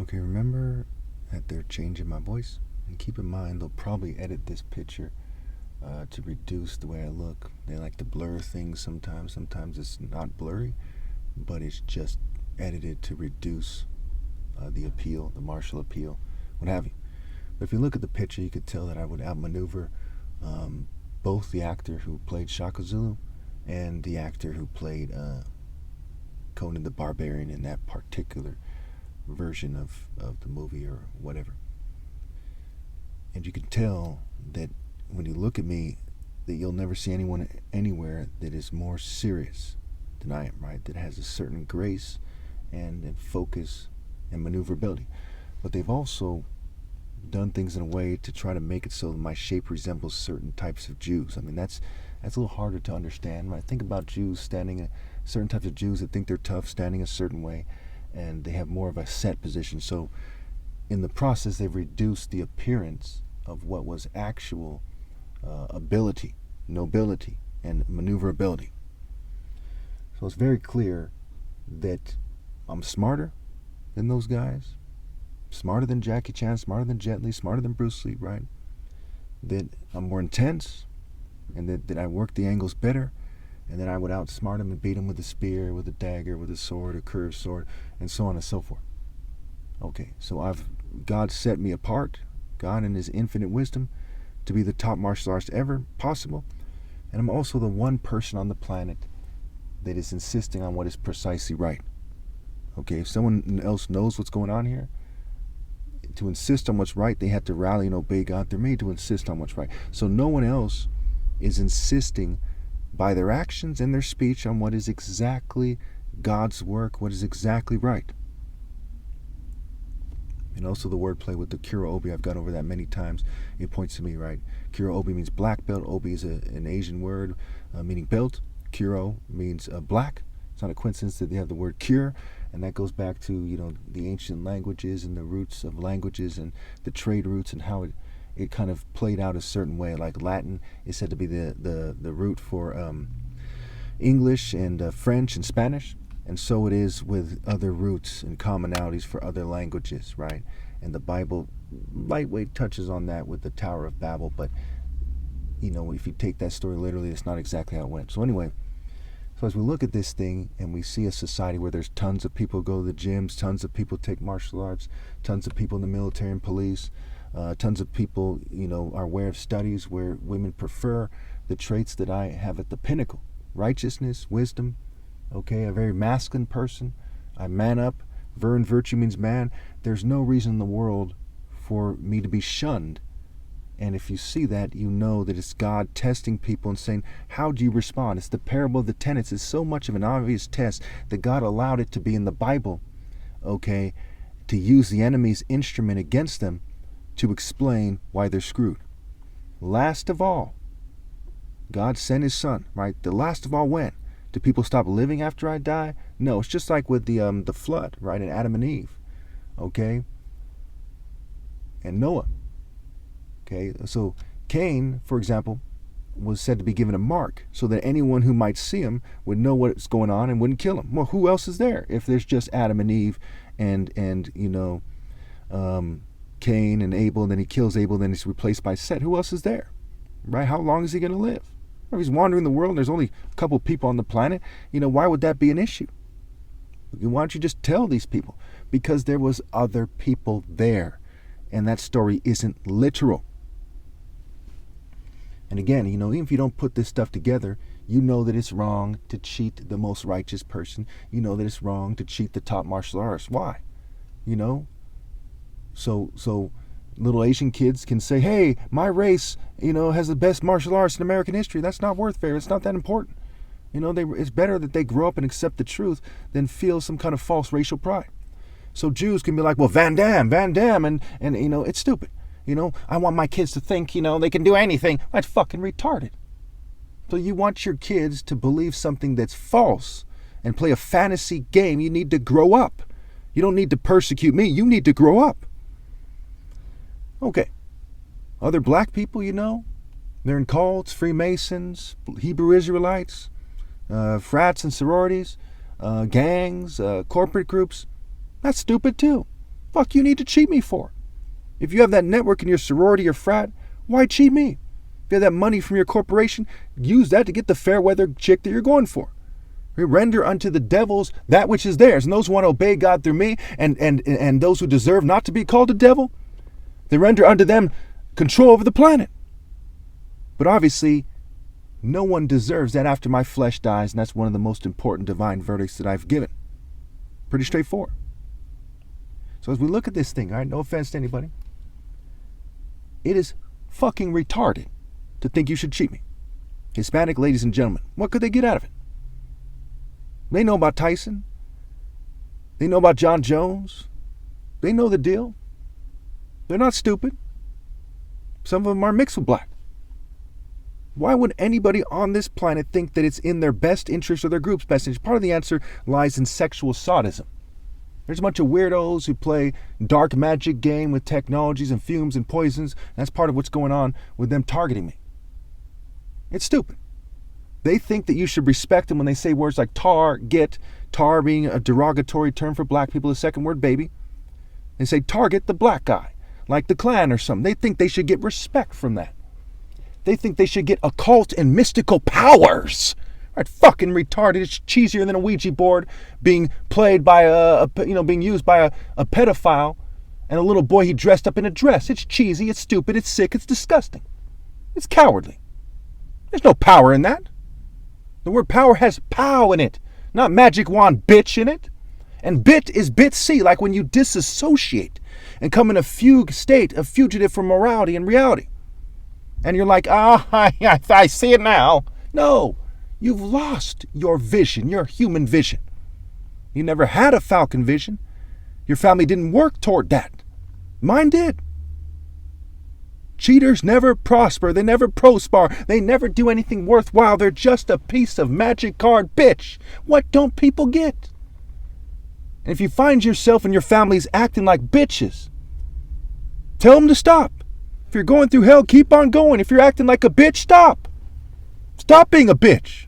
Okay, remember that they're changing my voice? And keep in mind, they'll probably edit this picture to reduce the way I look. They like to blur things sometimes. Sometimes it's not blurry, but it's just edited to reduce the appeal, the martial appeal, what have you. But if you look at the picture, you could tell that I would outmaneuver both the actor who played Shaka Zulu and the actor who played Conan the Barbarian in that particular version of the movie or whatever. And you can tell that when you look at me, that you'll never see anyone anywhere that is more serious than I am, right? That has a certain grace and focus and maneuverability. But they've also done things in a way to try to make it so that my shape resembles certain types of Jews. I mean, that's a little harder to understand. When I think about Jews standing, certain types of Jews that think they're tough standing a certain way, and they have more of a set position. So in the process, they've reduced the appearance of what was actual ability, nobility, and maneuverability. So it's very clear that I'm smarter than those guys, smarter than Jackie Chan, smarter than Jet Li, smarter than Bruce Lee, right? That I'm more intense, and that I work the angles better, and that I would outsmart him and beat him with a spear, with a dagger, with a sword, a curved sword, and so on and so forth. Okay, so God set me apart, God in His infinite wisdom, to be the top martial artist ever possible, and I'm also the one person on the planet that is insisting on what is precisely right. Okay, if someone else knows what's going on here, to insist on what's right, they have to rally and obey God. They're made to insist on what's right. So no one else is insisting by their actions and their speech on what is exactly God's work, what is exactly right. And also the wordplay with the Kuro Obi, I've gone over that many times. It points to me, right? Kuro Obi means black belt. Obi is an Asian word meaning belt. Kuro means black. It's not a coincidence that they have the word cure, and that goes back to the ancient languages and the roots of languages and the trade routes and how it kind of played out a certain way. Like Latin is said to be the root for English and French and Spanish. And so it is with other roots and commonalities for other languages, right? And the Bible lightweight touches on that with the Tower of Babel, but if you take that story literally, it's not exactly how it went. So anyway, so as we look at this thing and we see a society where there's tons of people go to the gyms, tons of people take martial arts, tons of people in the military and police, tons of people, are aware of studies where women prefer the traits that I have at the pinnacle: righteousness, wisdom. Okay, a very masculine person. I man up. Ver in virtue means man. There's no reason in the world for me to be shunned. And if you see that, you know that it's God testing people and saying, how do you respond? It's the parable of the tenants. It's so much of an obvious test that God allowed it to be in the Bible, okay, to use the enemy's instrument against them to explain why they're screwed. Last of all, God sent His Son, right? The last of all when? Do people stop living after I die? No, it's just like with the flood, right? And Adam and Eve, okay? And Noah, okay? So Cain, for example, was said to be given a mark so that anyone who might see him would know what's going on and wouldn't kill him. Well, who else is there if there's just Adam and Eve and Cain and Abel, and then he kills Abel, then he's replaced by Seth? Who else is there, right? How long is he going to live? If he's wandering the world and there's only a couple people on the planet, why would that be an issue? Why don't you just tell these people? Because there was other people there, and that story isn't literal. And again, even if you don't put this stuff together, you know that it's wrong to cheat the most righteous person. You know that it's wrong to cheat the top martial artist. Why? So little Asian kids can say, hey, my race, has the best martial arts in American history. That's not worth fair. It's not that important. It's better that they grow up and accept the truth than feel some kind of false racial pride. So Jews can be like, well, Van Damme, and it's stupid. I want my kids to think, they can do anything. That's fucking retarded. So you want your kids to believe something that's false and play a fantasy game. You need to grow up. You don't need to persecute me. You need to grow up. Okay. Other black people, they're in cults, Freemasons, Hebrew Israelites, frats and sororities, gangs, corporate groups. That's stupid too. Fuck you need to cheat me for? If you have that network in your sorority or frat, why cheat me? If you have that money from your corporation, use that to get the fair weather chick that you're going for. Render unto the devils that which is theirs. And those who want to obey God through me and those who deserve not to be called a devil, they render unto them control over the planet. But obviously, no one deserves that after my flesh dies, and that's one of the most important divine verdicts that I've given. Pretty straightforward. So as we look at this thing, all right, no offense to anybody, it is fucking retarded to think you should cheat me. Hispanic ladies and gentlemen, what could they get out of it? They know about Tyson. They know about John Jones. They know the deal. They're not stupid. Some of them are mixed with black. Why would anybody on this planet think that it's in their best interest or their group's best interest? Part of the answer lies in sexual sadism. There's a bunch of weirdos who play dark magic game with technologies and fumes and poisons. That's part of what's going on with them targeting me. It's stupid. They think that you should respect them when they say words like target, tar being a derogatory term for black people, the second word baby. They say target the black guy, like the Klan or something. They think they should get respect from that. They think they should get occult and mystical powers. Right? Fucking retarded. It's cheesier than a Ouija board being played by being used by a pedophile and a little boy he dressed up in a dress. It's cheesy, it's stupid, it's sick, it's disgusting. It's cowardly. There's no power in that. The word power has pow in it, not magic wand bitch in it. And bit is bit C, like when you disassociate and come in a fugue state, a fugitive from morality and reality. And you're like, I see it now. No, you've lost your vision, your human vision. You never had a falcon vision. Your family didn't work toward that. Mine did. Cheaters never prosper. They never prosper. They never do anything worthwhile. They're just a piece of magic card bitch. What don't people get? And if you find yourself and your families acting like bitches, tell them to stop. If you're going through hell, keep on going. If you're acting like a bitch, stop. Stop being a bitch.